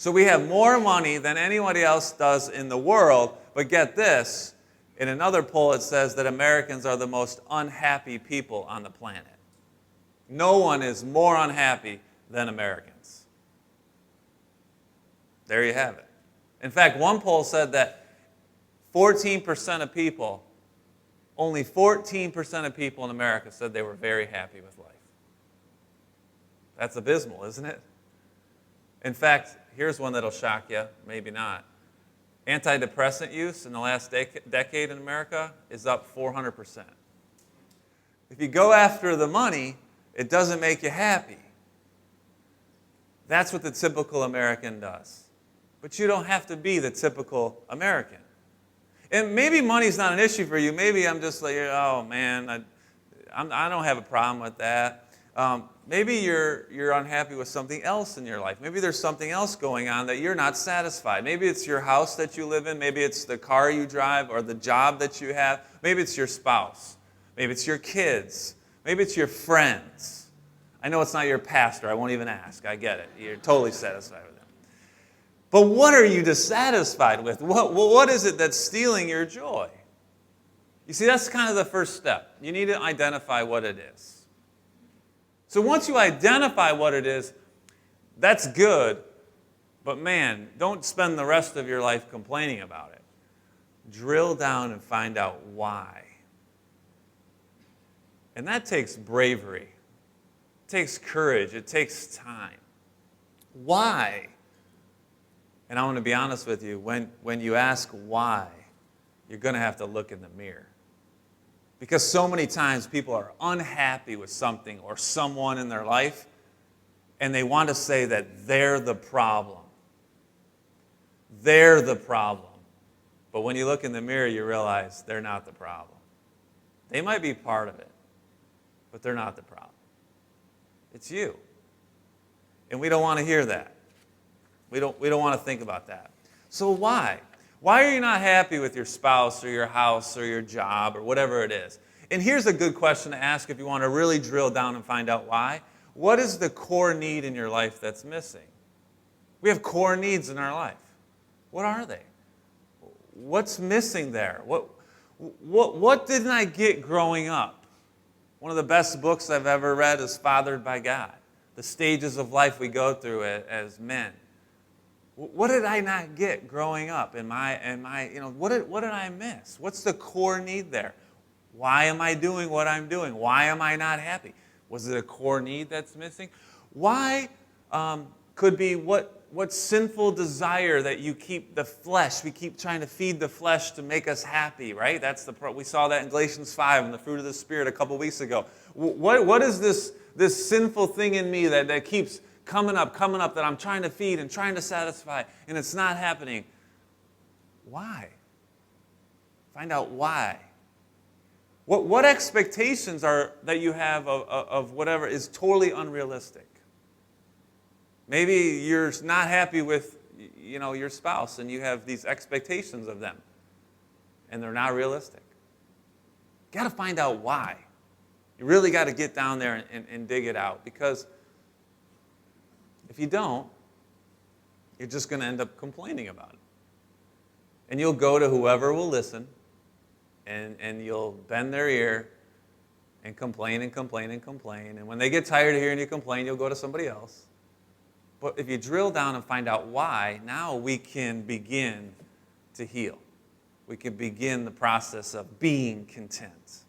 So we have more money than anybody else does in the world, but get this, in another poll it says that Americans are the most unhappy people on the planet. No one is more unhappy than Americans. There you have it. In fact, one poll said that 14% of people, only 14% of people in America said they were very happy with life. That's abysmal, isn't it? In fact, here's one that'll shock you, maybe not. Antidepressant use in the last decade in America is up 400%. If you go after the money, it doesn't make you happy. That's what the typical American does. But you don't have to be the typical American. And maybe money's not an issue for you. Maybe I'm just like, oh man, I don't have a problem with that. Maybe you're unhappy with something else in your life. Maybe there's something else going on that you're not satisfied. Maybe it's your house that you live in. Maybe it's the car you drive or the job that you have. Maybe it's your spouse. Maybe it's your kids. Maybe it's your friends. I know it's not your pastor. I won't even ask. I get it. You're totally satisfied with them. But what are you dissatisfied with? What is it that's stealing your joy? You see, that's kind of the first step. You need to identify what it is. So once you identify what it is, that's good, but man, don't spend the rest of your life complaining about it. Drill down and find out why. And that takes bravery. It takes courage. It takes time. Why? And I want to be honest with you, when you ask why, you're going to have to look in the mirror. Because so many times people are unhappy with something or someone in their life, and they want to say that they're the problem. They're the problem. But when you look in the mirror, you realize they're not the problem. They might be part of it, but they're not the problem. It's you. And we don't want to hear that. We don't want to think about that. So why? Why are you not happy with your spouse or your house or your job or whatever it is? And here's a good question to ask if you want to really drill down and find out why. What is the core need in your life that's missing? We have core needs in our life. What are they? What's missing there? What didn't I get growing up? One of the best books I've ever read is Fathered by God. The stages of life we go through as men. What did I not get growing up? What did I miss? What's the core need there? Why am I doing what I'm doing? Why am I not happy? Was it a core need that's missing? Why could be what sinful desire that you keep the flesh. We keep trying to feed the flesh to make us happy, right? We saw that in Galatians 5 and the fruit of the Spirit a couple weeks ago. What is this sinful thing in me that keeps coming up, that I'm trying to feed and trying to satisfy, and it's not happening? Why? Find out why. What expectations are that you have of whatever is totally unrealistic? Maybe you're not happy with your spouse and you have these expectations of them, and they're not realistic. You got to find out why. You really got to get down there and dig it out, because if you don't, you're just going to end up complaining about it. And you'll go to whoever will listen, and you'll bend their ear and complain and complain and complain. And when they get tired of hearing you complain, you'll go to somebody else. But if you drill down and find out why, now we can begin to heal. We can begin the process of being content.